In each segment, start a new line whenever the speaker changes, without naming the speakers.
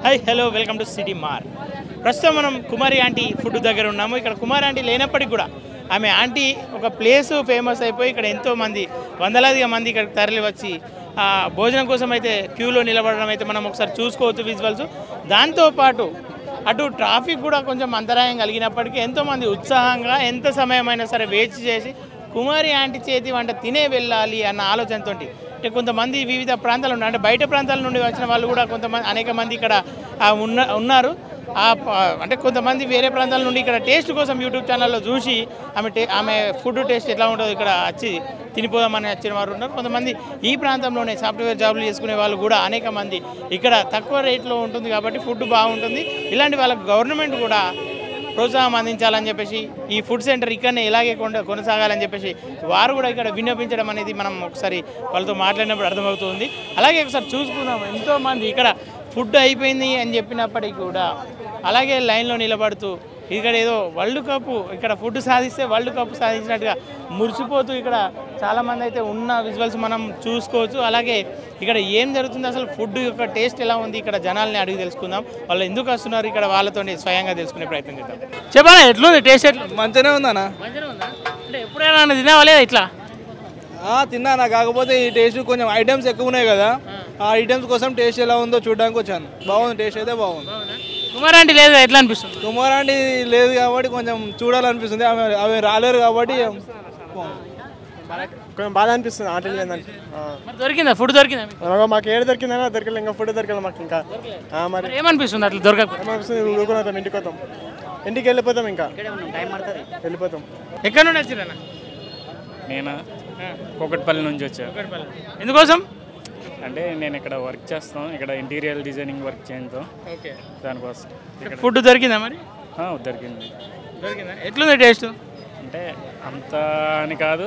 Hi hello welcome to city మార్. ప్రస్తుతం మనం కుమారి ఆంటీ ఫుడ్ దగ్గర ఉన్నాము. ఇక్కడ కుమారి ఆంటీ లేనప్పటికీ కూడా ఆమె ఆంటీ ఒక ప్లేస్ ఫేమస్ అయిపోయి ఇక్కడ ఎంతోమంది వందలాదిగా మంది ఇక్కడ తరలి వచ్చి భోజనం కోసం అయితే క్యూలో నిలబడడం అయితే మనం ఒకసారి చూసుకోవచ్చు విజువల్స్. దాంతోపాటు అటు ట్రాఫిక్ కూడా కొంచెం అంతరాయం కలిగినప్పటికీ ఎంతోమంది ఉత్సాహంగా ఎంత సమయమైనా సరే వేచి చేసి కుమారి ఆంటీ చేతి వంట తినే వెళ్ళాలి అన్న ఆలోచనతో అంటే కొంతమంది వివిధ ప్రాంతాలు ఉన్నారు, అంటే బయట ప్రాంతాల నుండి వచ్చిన వాళ్ళు కూడా కొంతమంది అనేక మంది ఇక్కడ ఉన్నారు. అంటే కొంతమంది వేరే ప్రాంతాల నుండి ఇక్కడ టేస్ట్ కోసం యూట్యూబ్ ఛానల్లో చూసి ఆమె ఫుడ్ టేస్ట్ ఎట్లా ఉంటుందో ఇక్కడ వచ్చి తినిపోదామని వచ్చిన వారు ఉన్నారు. కొంతమంది ఈ ప్రాంతంలోనే సాఫ్ట్వేర్ జాబులు చేసుకునే వాళ్ళు కూడా అనేక మంది ఇక్కడ తక్కువ రేట్లో ఉంటుంది కాబట్టి ఫుడ్ బాగుంటుంది, ఇలాంటి వాళ్ళకు గవర్నమెంట్ కూడా ప్రోత్సాహం అందించాలని చెప్పేసి ఈ ఫుడ్ సెంటర్ ఇక్కడనే ఇలాగే కొనసాగాలని చెప్పేసి వారు కూడా ఇక్కడ విన్నపించడం అనేది మనం ఒకసారి వాళ్ళతో మాట్లాడినప్పుడు అర్థమవుతుంది. అలాగే ఒకసారి చూసుకుందాం, ఎంతోమంది ఇక్కడ ఫుడ్ అయిపోయింది అని చెప్పినప్పటికీ కూడా అలాగే లైన్లో నిలబడుతూ ఇక్కడ ఏదో వరల్డ్ కప్ ఇక్కడ ఫుడ్ సాధిస్తే వరల్డ్ కప్ సాధించినట్టుగా మురిసిపోతూ ఇక్కడ చాలామంది అయితే ఉన్న విజువల్స్ మనం చూసుకోవచ్చు. అలాగే ఇక్కడ ఏం జరుగుతుంది, అసలు ఫుడ్ యొక్క టేస్ట్ ఎలా ఉంది, ఇక్కడ జనాల్ని అడిగి తెలుసుకుందాం. వాళ్ళు ఎందుకు వస్తున్నారు ఇక్కడ వాళ్ళతో స్వయంగా తెలుసుకునే ప్రయత్నం చేద్దాం. చెప్పాలా ఎట్లుంది టేస్ట్? ఎట్లా
మంచిగానే ఉందన్నా.
మంచిగా ఉందా? అంటే ఎప్పుడైనా తినావాలే ఇట్లా?
తిన్నానా, కాకపోతే ఈ టేస్ట్ కొంచెం ఐటమ్స్ ఎక్కువ ఉన్నాయి కదా, ఆ ఐటమ్స్ కోసం టేస్ట్ ఎలా ఉందో చూడడానికి వచ్చాను. బాగుంది, టేస్ట్ అయితే బాగుంది.
కుమారాంటి లేదు ఎట్లా అనిపిస్తుంది?
కుమారాంటి లేదు కాబట్టి కొంచెం చూడాలనిపిస్తుంది, అవి రాలేరు కాబట్టి
కొంచెం బాధ అనిపిస్తుంది. ఆటలు లేదంటే
దొరికిందా ఫుడ్? దొరికిందా?
మాకు ఏడు దొరికిందన్నా దొరకలేదు, ఇంకా ఫుడ్ దొరకలేదు మాకు. ఇంకా
మరి ఏమనిపిస్తుంది అట్లా దొరకకపోతే?
ఏమనిపిస్తుంది, ఊరుకుని ఇంటికి వస్తాం, ఇంటికి వెళ్ళిపోతాం, ఇంకా వెళ్ళిపోతాం.
ఎక్కడ నుండి వచ్చిరన్నా?
నేను కూకట్పల్లి నుంచి వచ్చా.
ఎందుకోసం?
అంటే నేను ఇక్కడ వర్క్ చేస్తాం, ఇక్కడ ఇంటీరియర్ డిజైనింగ్ వర్క్ చేయడంతో దానికోసం.
ఫుడ్ దొరికిందా మరి?
దొరికింది.
దొరికిందా? ఎట్లుంది టేస్ట్?
అంటే అంత అని కాదు,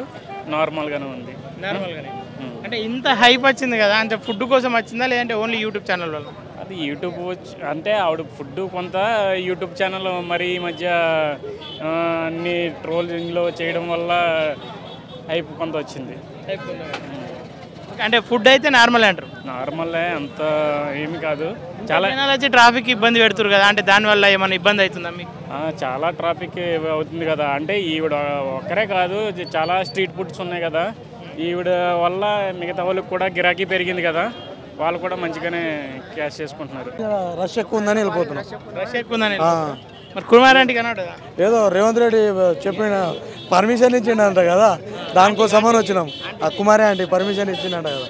నార్మల్గానే ఉంది.
నార్మల్గానే. అంటే ఇంత హైప్ వచ్చింది కదా, అంటే ఫుడ్ కోసం వచ్చిందా లేదంటే ఓన్లీ యూట్యూబ్ ఛానల్ వల్ల?
అది యూట్యూబ్ అంటే ఆవిడ ఫుడ్ కొంత యూట్యూబ్ ఛానల్ మరి ఈ మధ్య అన్ని ట్రోలింగ్లో చేయడం వల్ల హైప్ కొంత వచ్చింది.
అంటే ఫుడ్ అయితే నార్మల్ అంటారు?
నార్మలే, అంత ఏమి కాదు. చాలా
జనాలు వచ్చి ట్రాఫిక్ ఇబ్బంది పెడుతురు కదా, అంటే దానివల్ల ఏమైనా ఇబ్బంది అవుతుందా మీకు?
చాలా ట్రాఫిక్ అవుతుంది కదా. అంటే ఈవిడ ఒక్కరే కాదు, చాలా స్ట్రీట్ ఫుడ్స్ ఉన్నాయి కదా, ఈవిడ వల్ల మిగతా వాళ్ళకి కూడా గిరాకీ పెరిగింది కదా, వాళ్ళు కూడా మంచిగానే క్యాష్ చేసుకుంటున్నారు.
రష్ ఎక్కువ ఉందని వెళ్ళిపోతున్నాం.
రష్ ఎక్కువ ఉందని మరి కుమారాంటి కన్నా
ఏదో రేవంత్ రెడ్డి చెప్పిన పర్మిషన్ ఇచ్చిండంట కదా, దానికోసమని వచ్చినాం. ఆ కుమారి ఆంటీ పర్మిషన్ ఇచ్చిండంట కదా,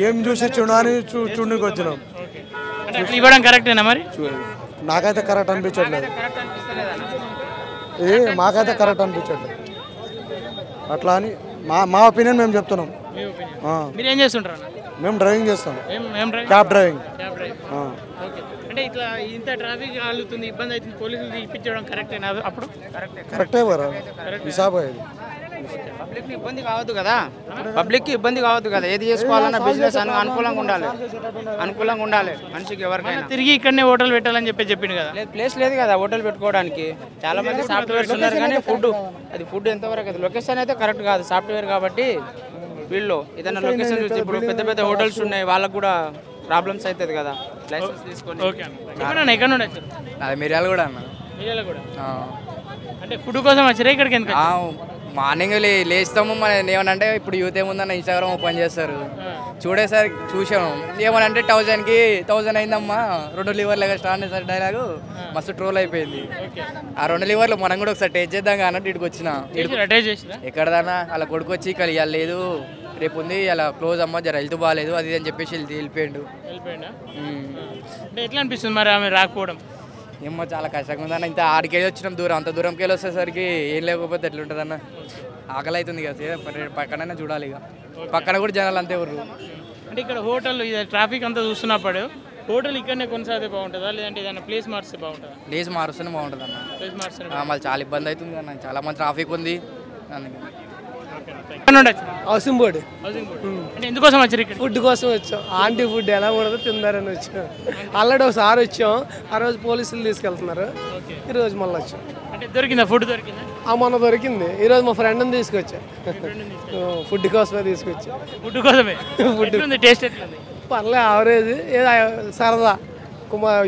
ఏం చూసి ఇచ్చిండు అని చూడడానికి వచ్చినాం.
ఇవ్వడం కరెక్టేనా మరి?
నాకైతే కరెక్ట్ అనిపించట్లేదు, ఇది మాకైతే కరెక్ట్ అనిపించట్లేదు. అట్లా అని మా ఒపీనియన్ మేము చెప్తున్నాం.
మీరు ఏం చేస్తుంటారు?
మేము డ్రైవింగ్ చేస్తాం, క్యాబ్ డ్రైవింగ్.
అంటే ఇట్లా ఇంత ట్రాఫిక్ ఆలుతుంది, ఇబ్బంది అవుతుంది, పోలీసులు తీపించడం కరెక్టేనా? అప్పుడు
కరెక్టే బరా హిసాబ్ అయ్యేది.
పబ్లిక్కి ఇబ్బంది కావద్దు కదా, పబ్లిక్కి ఇబ్బంది కావద్దు కదా. ఏది చేసుకోవాలన్నా బిజినెస్ అనుకూలంగా ఉండాలి మనిషికి ఎవరికైనా.
తిరిగి ఇక్కడనే హోటల్ పెట్టాలని చెప్పిండు కదా.
ప్లేస్ లేదు కదా హోటల్ పెట్టుకోవడానికి. చాలా మంది సాఫ్ట్వేర్స్ ఉన్నారు కానీ ఫుడ్ ఎంతవరకు అది లొకేషన్ అయితే కరెక్ట్ కాదు. సాఫ్ట్వేర్ కాబట్టి వీళ్ళు ఏదైనా లొకేషన్ చూసి, ఇప్పుడు పెద్ద పెద్ద హోటల్స్ ఉన్నాయి, వాళ్ళకు కూడా ప్రాబ్లమ్స్ అవుతుంది కదా. లైసెన్స్ తీసుకొని.
ఎక్కడ నుండి వచ్చారు?
అది మిర్యాల కూడా అన్న.
అంటే ఫుడ్ కోసం వచ్చారా ఇక్కడికి? ఎందుకు?
మార్నింగ్ లేస్తాము, మన ఏమనంటే ఇప్పుడు యూత్ ఏముందన్న ఇన్స్టాగ్రామ్ ఓపెన్ చేస్తారు, చూడేసరి చూసాము ఏమనంటే 1000 అయిందమ్మా 2 లివర్లు స్టార్ట్ చేస్తారు డైలాగు, మస్తు ట్రోల్ అయిపోయింది. ఆ 2 లివర్లు మనం కూడా ఒకసారి టేస్ట్ చేద్దాం అన్నట్టు ఇక్కడికి వచ్చిన. ఎక్కడదన్నా అలా కొడుకు వచ్చి ఇక్కడ ఇవాళ లేదు రేపు ఉంది, అలా క్లోజ్ అమ్మ జర హెల్త్ బాగాలేదు అది అని చెప్పేసి వెళ్ళిపోయాడు.
ఎట్లా అనిపిస్తుంది మరి ఆమె రాకపోవడం?
ఏమో చాలా కష్టంగా ఉందన్న. ఇంత ఆడికెళ్ళి వచ్చినాం, అంత దూరంకి వెళ్ళి వచ్చేసరికి ఏం లేకపోతే ఎట్లుంటుంది అన్న, ఆకలి అవుతుంది కదా. పక్కనైనా చూడాలి, ఇక పక్కన కూడా జనాలు అంతే ఊరు.
అంటే ఇక్కడ హోటల్ ట్రాఫిక్ అంతా చూస్తున్నప్పుడు హోటల్ ఇక్కడనే కొనసాగితే బాగుంటుందా లేదంటే ఏదైనా ప్లేస్ మారిస్తే బాగుంటుందా?
ప్లేస్ మారుస్తూనే బాగుంటుంది అన్న.
ప్లేస్ మారుస్తే
మళ్ళీ చాలా ఇబ్బంది అవుతుంది అన్న, చాలా మంది ట్రాఫిక్ ఉంది.
Housing board.
అంటే ఎందుకోసం వచ్చారు ఇక్కడ?
ఫుడ్ కోసం వచ్చాం, ఆంటీ ఫుడ్ ఎలా కూడా తిందారని వచ్చాం. ఆల్రెడీ ఒకసారి వచ్చాం, ఆ రోజు పోలీసులు తీసుకెళ్తున్నారు, ఈరోజు మళ్ళీ వచ్చాం.
అంటే దొరికిందా ఫుడ్? దొరికిందా?
మొన్న దొరికింది, ఈరోజు మా ఫ్రెండ్ని తీసుకొచ్చా, ఫుడ్ కోసమే తీసుకొచ్చా.
ఫుడ్ కోసమే? ఫుడ్ టేస్ట్ ఎట్లుంది?
పర్లే, యావరేజ్, ఏదో సరదా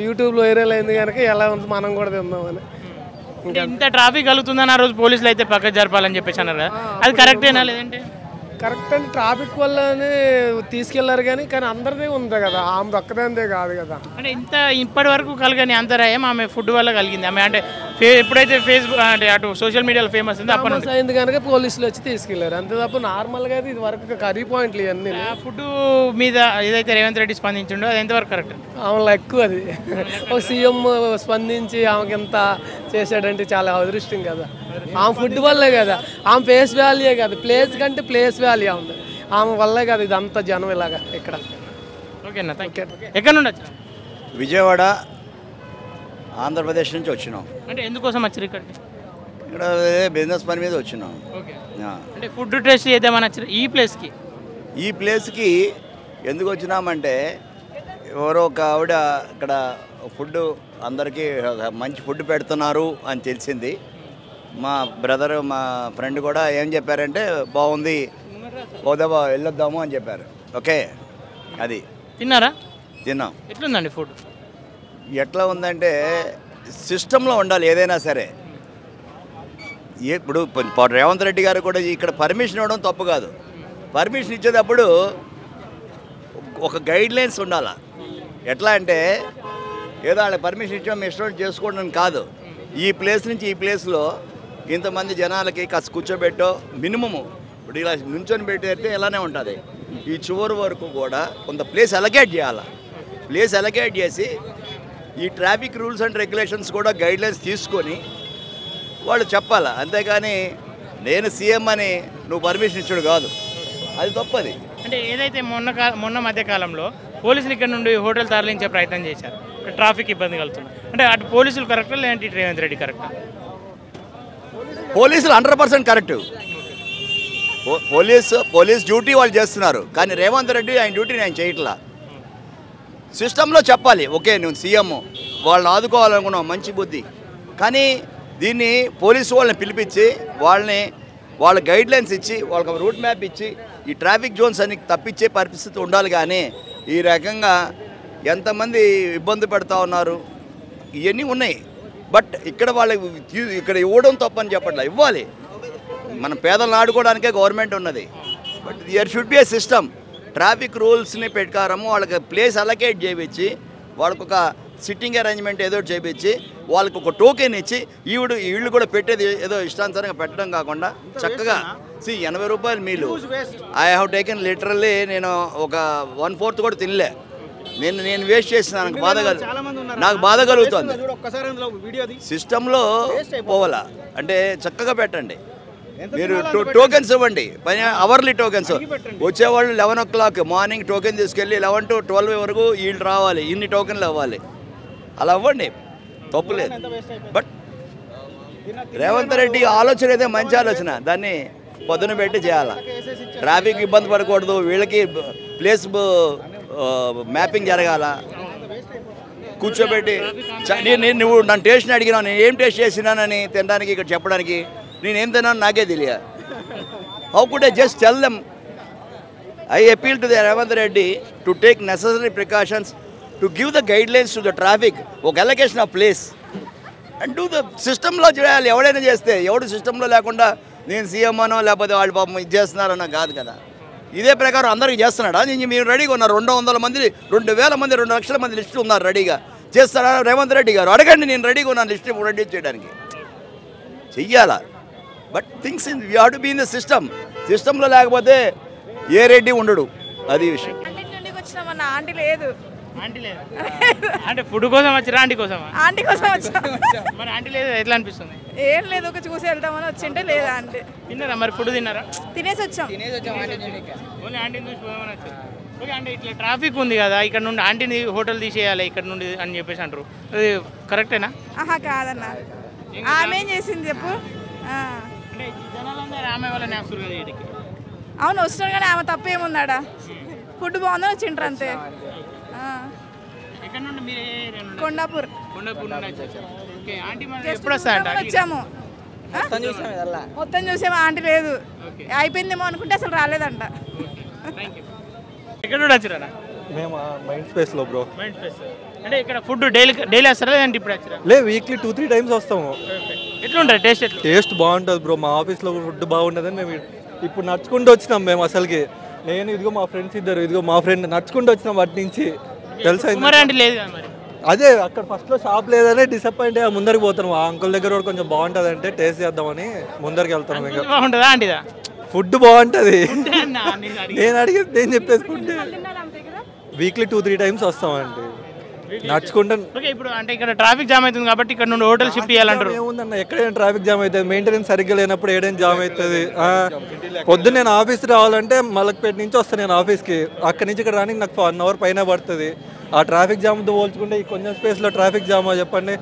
యూట్యూబ్లో వైరల్ అయింది కనుక ఎలా ఉంది మనం కూడా తిందామని.
అంటే ఇంత ట్రాఫిక్ కలుగుతుందని ఆ రోజు పోలీసులు అయితే పక్కకు జరపాలని చెప్పేసి అన్నారు కదా, అది కరెక్టేనా లేదంటే?
కరెక్ట్ అండి, ట్రాఫిక్ వల్లనే తీసుకెళ్లారు కానీ అందరిదే ఉంది కదా, ఆమె ఒక్కదానిదే కాదు కదా.
అంటే ఇప్పటి వరకు కలగని అంతరాయం ఆమె ఫుడ్ వల్ల కలిగింది. ఆమె అంటే ఎప్పుడైతే ఫేస్బుక్ అంటే అటు సోషల్ మీడియాలో ఫేమస్ ఉందో అప్పటి నుంచి
అయింది కనుక పోలీసులు వచ్చి తీసుకెళ్లారు అంతే తప్ప నార్మల్గా అయితే ఇది వరకు కర్రీ పాయింట్లు ఇవన్నీ.
ఆ ఫుడ్ మీద ఏదైతే రేవంత్ రెడ్డి స్పందించిండో అది ఎంతవరకు కరెక్ట్?
ఆమె ఎక్కువ అది ఒక సీఎం స్పందించి ఆమెకి ఎంత చేశాడంటే చాలా అదృష్టం కదా. ఆమె ఫుడ్ వల్లే కదా, ఆమె ఫేస్ వాల్యూ కదా, ప్లేస్ కంటే ప్లేస్ వాల్యూ ఉంది, ఆమె వల్లే కదా ఇదంతా జనం ఇలాగా ఇక్కడ.
ఓకేనా, థ్యాంక్ యూ. ఎక్కడి నుండి వచ్చారు?
విజయవాడ ఆంధ్రప్రదేశ్ నుంచి వచ్చినాం.
అంటే ఎందుకోసం వచ్చారు ఇక్కడికి?
ఇక్కడ బిజినెస్ పని మీద వచ్చినాం.
ఓకే, అంటే ఫుడ్ టేస్ట్ చేద్దామని వచ్చారు ఈ ప్లేస్కి?
ఈ ప్లేస్కి ఎందుకు వచ్చినామంటే ఎవరో ఒక ఆవిడ ఇక్కడ ఫుడ్ అందరికీ మంచి ఫుడ్ పెడుతున్నారు అని తెలిసింది. మా బ్రదర్ మా ఫ్రెండ్ కూడా ఏం చెప్పారంటే బాగుంది పోదామా వెళ్ళొద్దాము అని చెప్పారు. ఓకే, అది
తిన్నారా?
తిన్నాం.
ఎట్లుందండి ఫుడ్?
ఎట్లా ఉందంటే సిస్టంలో ఉండాలి ఏదైనా సరే. ఇప్పుడు రేవంత్ రెడ్డి గారు కూడా ఇక్కడ పర్మిషన్ ఇవ్వడం తప్పు కాదు. పర్మిషన్ ఇచ్చేటప్పుడు ఒక గైడ్లైన్స్ ఉండాలి. ఎట్లా అంటే ఏదో వాళ్ళకి పర్మిషన్ ఇచ్చాం మీ ఇష్టం చేసుకోవడం కాదు. ఈ ప్లేస్ నుంచి ఈ ప్లేస్లో ఇంతమంది జనాలకి కాస్త కూర్చోబెట్టో మినిమము ఇప్పుడు ఇలా నుంచొని పెట్టేస్తే ఇలానే ఉంటుంది. ఈ చివరి వరకు కూడా కొంత ప్లేస్ అలకేట్ చేయాలి. ప్లేస్ అలకేట్ చేసి ఈ ట్రాఫిక్ రూల్స్ అండ్ రెగ్యులేషన్స్ కూడా గైడ్లైన్స్ తీసుకొని వాళ్ళు చెప్పాలి. అంతేగాని నేను సీఎం అని నువ్వు పర్మిషన్ ఇచ్చాడు కాదు, అది తప్పది.
అంటే ఏదైతే మొన్న మధ్యకాలంలో పోలీసులు ఇక్కడ నుండి హోటల్ తరలించే ప్రయత్నం చేశారు, ట్రాఫిక్ ఇబ్బంది కలుగుతుంది. అంటే అటు పోలీసులు కరెక్టా లేదంటే రేవంత్ రెడ్డి కరెక్టా?
పోలీసులు 100% కరెక్ట్. పోలీస్ డ్యూటీ వాళ్ళు చేస్తున్నారు, కానీ రేవంత్ రెడ్డి ఆయన డ్యూటీని ఆయన చేయట్లా. సిస్టంలో చెప్పాలి, ఓకే నువ్వు సీఎం వాళ్ళని ఆదుకోవాలనుకున్నావు, మంచి బుద్ధి. కానీ దీన్ని పోలీసు వాళ్ళని పిలిపించి వాళ్ళ గైడ్లైన్స్ ఇచ్చి వాళ్ళకి రూట్ మ్యాప్ ఇచ్చి ఈ ట్రాఫిక్ జోన్స్ అన్ని తప్పించే పరిస్థితి ఉండాలి. కానీ ఈ రకంగా ఎంతమంది ఇబ్బంది పెడతా ఉన్నారు ఇవన్నీ ఉన్నాయి. బట్ ఇక్కడ వాళ్ళకి ఇక్కడ ఇవ్వడం తప్పని చెప్పట్లా, ఇవ్వాలి. మనం పేదలను ఆడుకోవడానికే గవర్నమెంట్ ఉన్నది. But there should be a system. Traffic రూల్స్ని ప్రకారము వాళ్ళకి ప్లేస్ అలకేట్ చేయించి వాళ్ళకు ఒక సిట్టింగ్ అరేంజ్మెంట్ ఏదో చేయించి వాళ్ళకి ఒక టోకెన్ ఇచ్చి వీళ్ళు కూడా పెట్టేది ఏదో ఇష్టానుసారంగా పెట్టడం కాకుండా చక్కగా 80 రూపాయలు మీలు ఐ హ్యావ్ టేకెన్ లిటరల్లీ. నేను ఒక 1/4 కూడా తినలే. నేను వేస్ట్ చేసిన నాకు బాధ కలుగుతుంది. సిస్టంలో పోవాలా అంటే చక్కగా పెట్టండి. మీరు టోకెన్స్ ఇవ్వండి, అవర్లీ టోకెన్స్. వచ్చేవాళ్ళు 11 o'clock మార్నింగ్ టోకెన్ తీసుకెళ్ళి 11 to 12 వరకు వీళ్ళు రావాలి, ఇన్ని టోకెన్లు అవ్వాలి. అలా అవ్వండి, తప్పులేదు. బట్ రేవంత్ రెడ్డి ఆలోచన అయితే మంచి ఆలోచన, దాన్ని పొద్దున పెట్టి చేయాలి. ట్రాఫిక్ ఇబ్బంది పడకూడదు, వీళ్ళకి ప్లేస్ మ్యాపింగ్ జరగాల. కూర్చోబెట్టి నువ్వు నన్ను టేస్ట్ని అడిగినావు, నేను ఏం టేస్ట్ చేసినానని తినడానికి ఇక్కడ చెప్పడానికి నేనేం తిన్నాను నాకే తెలియదు. How could I just tell them? I appeal to the Revanth Reddy to take necessary precautions to give the guidelines to the traffic, ఒక allocation of place and do the సిస్టంలో చేయాలి. ఎవడైనా చేస్తే, ఎవడు సిస్టంలో లేకుండా నేను సీఎం అనో లేకపోతే వాళ్ళు పాపం ఇది చేస్తున్నారనో కాదు కదా. ఇదే ప్రకారం అందరికీ చేస్తున్నాడా? మీరు రెడీగా ఉన్నారు, 200 మంది 2000 మంది 2 లక్షల మంది లిస్టు ఉన్నారు రెడీగా. చేస్తారా రేవంత్ రెడ్డి గారు? అడగండి, నేను రెడీగా ఉన్నాను లిస్ట్ రెడీ చేయడానికి. చెయ్యాలా? But things in you have to be in the సిస్టంలో లేకపోతే ఏ రెడ్డి ఉండడు, అది విషయం.
ఆంటీ లేదు,
ఆంటీ లేదు అంటే ఫుడ్ కోసం వచ్చారా? ఆంటీ కోసమా?
ఆంటీ కోసం వచ్చా.
మరి ఆంటీ లేదు ఎట్లా అనిపిస్తుంది?
ఏం లేదు, ఒక చూసి వెళ్దామని వచ్చింటే లేదా ఆంటీ.
తిన్నారా మరి? ఫుడ్ తిన్నారా?
తినేసి వచ్చాం.
ఓన్లీ ఆంటీని చూసి పోదామని వచ్చారు. ఓకే, అంటే ఇట్లా ట్రాఫిక్ ఉంది కదా, ఇక్కడ నుండి ఆంటీని హోటల్ తీసేయాలి ఇక్కడ నుండి అని చెప్పేసి అంటారు, అది కరెక్టేనా?
ఆహా కాదన్నా, ఆమె ఏం చేసింది చెప్పు.
అంటే జనాలందరూ ఆమె వాళ్ళని వస్తారు కదా వీటికి.
అవును వస్తున్నాడు, కానీ ఆమె తప్పేముందాడా? ఫుడ్ బాగుందని వచ్చింటారు అంతే.
ఎక్కడ నుండి మీరు?
కొండాపూర్.
కొండాపూర్ నుండి వచ్చారు. ఓకే, ఆంటీ మరి ఎప్పుడు వస్తాయంట?
వచ్చాము, మొత్తం చూసాము, ఆంటీ లేదు. అయిపోయిందేమో అనుకుంటే అసలు రాలేదంట.
ఎక్కడ నుండి వచ్చారా?
మేము మైండ్ స్పేస్లో బ్రో.
Mind space. అంటే ఇక్కడ ఫుడ్ డైలీ వస్తారా లేదంటే ఇప్పుడు వచ్చారా?
లే వీక్లీ 2-3 టైమ్స్ వస్తాము.
ఎట్లుంటుంది టేస్ట్?
టేస్ట్ బాగుంటుంది బ్రో. మా ఆఫీస్లో ఫుడ్ బాగుంటుందని మేము ఇప్పుడు నడుచుకుంటూ వచ్చినాం. మేము అసలుకి నేను ఇదిగో మా ఫ్రెండ్స్ ఇద్దరు, ఇదిగో మా ఫ్రెండ్ నడుచుకుంటూ వచ్చినాం వాటి నుంచి. తెలుసా
కుమారి ఆంటీ లేదు కదా మరి?
అదే అక్కడ ఫస్ట్లో షాప్ లేదనే డిసప్పాయింట్ అయ్యి ముందరికి పోతాం. ఆ అంకుల్ దగ్గర కూడా కొంచెం బాగుంటుంది అంటే టేస్ట్ చేద్దామని ముందరికి వెళ్తాం. ఇంకా
బాగుంటుందా ఆంటీదా?
ఫుడ్ బాగుంటుంది. నేను అడిగేది నేను చెప్పేది ఫుడ్. వీక్లీ 2-3 టైమ్స్ వస్తామండి నడుచుకుంటాను.
ఓకే, ఇప్పుడు అంటే ఇక్కడ ట్రాఫిక్ జామ్ అవుతుంది కాబట్టి ఇక్కడ నుండి హోటల్ షిఫ్ట్ చేయాలంటారు.
ఏముందన్న ఎక్కడైనా ట్రాఫిక్ జామ్ అవుతుంది. మెయింటెనెన్స్ సరిగ్గా లేనప్పుడు ఏదైనా జామ్ అవుతుంది. పొద్దున్న నేను ఆఫీస్కి రావాలంటే మలక్పేట నుంచి వస్తాను నేను ఆఫీస్కి. అక్కడి నుంచి ఇక్కడ రానికి నాకు 1 అవర్ పైన పడుతుంది. ఆ ట్రాఫిక్ జామ్తో పోల్చుకుంటే ఈ కొంచెం స్పేస్లో ట్రాఫిక్ జామా చెప్పండి.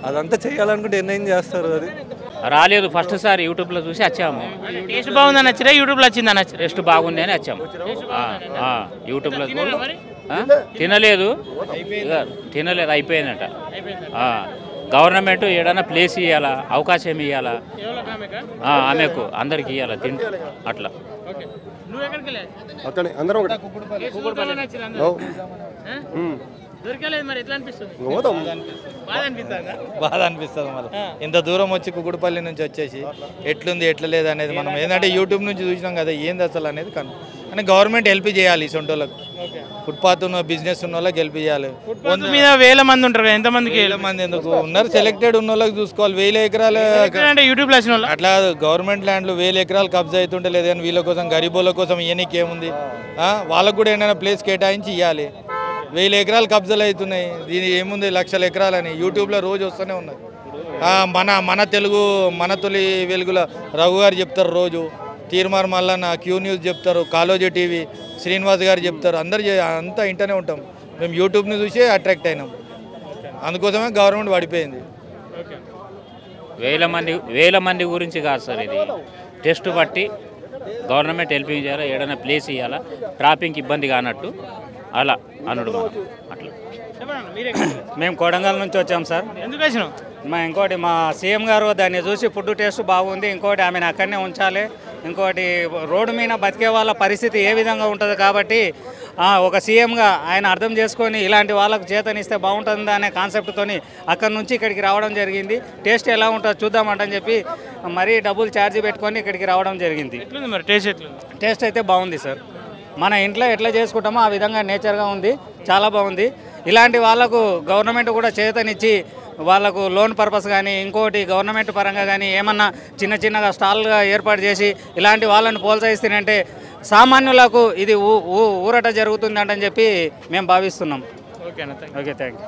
అదంతా చేయాలనుకుంటే ఏం చేస్తారు? అది
రాలేదు. ఫస్ట్ సారి యూట్యూబ్లో చూసి వచ్చాము.
టేస్ట్ బాగుందని నచ్చిరా యూట్యూబ్లో వచ్చిందని నచ్చరా?
టేస్ట్ బాగుంది అని వచ్చాము. యూట్యూబ్లో తినలేదు, తినలేదు, అయిపోయిందట. గవర్నమెంట్ ఏదైనా ప్లేస్ ఇవ్వాలా, అవకాశం ఇవ్వాలా ఆమెకు, అందరికి ఇవ్వాలా తింటూ అట్లా.
బాధ అనిపిస్తుంది మళ్ళీ. ఇంత దూరం వచ్చి కుకుడుపల్లి నుంచి వచ్చేసి ఎట్లుంది ఎట్లా లేదు అనేది మనం ఏంటంటే యూట్యూబ్ నుంచి చూసినాం కదా ఏంది అసలు అనేది. కానీ గవర్నమెంట్ హెల్ప్ చేయాలి ఈ సొంటోళ్ళకి. ఫుట్పాత్ ఉన్న బిజినెస్ ఉన్న వాళ్ళకి హెల్ప్ చేయాలి.
మీద వేల మంది ఉంటారు, ఎంతమందికి?
వేల మంది ఎందుకు ఉన్నారు, సెలెక్టెడ్ ఉన్న వాళ్ళకి చూసుకోవాలి. 1000 ఎకరాలు
యూట్యూబ్
అట్లా గవర్నమెంట్ ల్యాండ్లు 1000 ఎకరాలు కబ్జా అవుతుంటే లేదు కానీ వీళ్ళ కోసం గరీబోళ్ళ కోసం ఇవన్నీకి ఏముంది? వాళ్ళకు కూడా ఏమైనా ప్లేస్ కేటాయించి ఇవ్వాలి. 1000 ఎకరాలు కబ్జాలు అవుతున్నాయి. దీని ఏముంది, లక్షల ఎకరాలని యూట్యూబ్లో రోజు వస్తూనే ఉన్నది. మన తెలుగు మన తొలి వెలుగుల రఘు గారు చెప్తారు రోజు, తీర్మార్ మల్లన్న, క్యూ న్యూస్ చెప్తారు, కాలోజీ టీవీ శ్రీనివాస్ గారు చెప్తారు. అంతా ఇంటనే ఉంటాం. మేము యూట్యూబ్ని చూసే అట్రాక్ట్ అయినాం. అందుకోసమే గవర్నమెంట్ పడిపోయింది.
వేల మంది గురించి కాదు సార్, ఇది టెస్ట్ బట్టి గవర్నమెంట్ హెల్పింగ్ చేయాలా, ఏదైనా ప్లేస్ ఇవ్వాలా, ట్రాఫిక్ ఇబ్బంది కానట్టు అలా అనుడు. అట్లా
మేము కొడంగల్ నుంచి వచ్చాం సార్.
ఎందుకు వచ్చినాం?
ఇంకోటి మా సీఎం గారు దాన్ని చూసి ఫుడ్ టేస్ట్ బాగుంది, ఇంకోటి ఆమెను అక్కడనే ఉంచాలి, ఇంకోటి రోడ్డు మీద బతికే వాళ్ళ పరిస్థితి ఏ విధంగా ఉంటుంది కాబట్టి ఒక సీఎంగా ఆయన అర్థం చేసుకొని ఇలాంటి వాళ్ళకు చేతనిస్తే బాగుంటుంది అనే కాన్సెప్ట్తో అక్కడి నుంచి ఇక్కడికి రావడం జరిగింది. టేస్ట్ ఎలా ఉంటుందో చూద్దామంటని చెప్పి మరీ డబ్బులు ఛార్జీ పెట్టుకొని ఇక్కడికి రావడం జరిగింది. టేస్ట్ అయితే బాగుంది సార్. మన ఇంట్లో ఎట్లా చేసుకుంటామో ఆ విధంగా నేచర్గా ఉంది, చాలా బాగుంది. ఇలాంటి వాళ్ళకు గవర్నమెంట్ కూడా చేతనిచ్చి వాళ్ళకు లోన్ పర్పస్ కానీ ఇంకోటి గవర్నమెంట్ పరంగా కానీ ఏమన్నా చిన్నగా స్టాల్గా ఏర్పాటు చేసి ఇలాంటి వాళ్ళని ప్రోత్సహిస్తేనంటే సామాన్యులకు ఇది ఊరట జరుగుతుందంటని చెప్పి మేము భావిస్తున్నాం.
ఓకేనా?
Okay, thank you.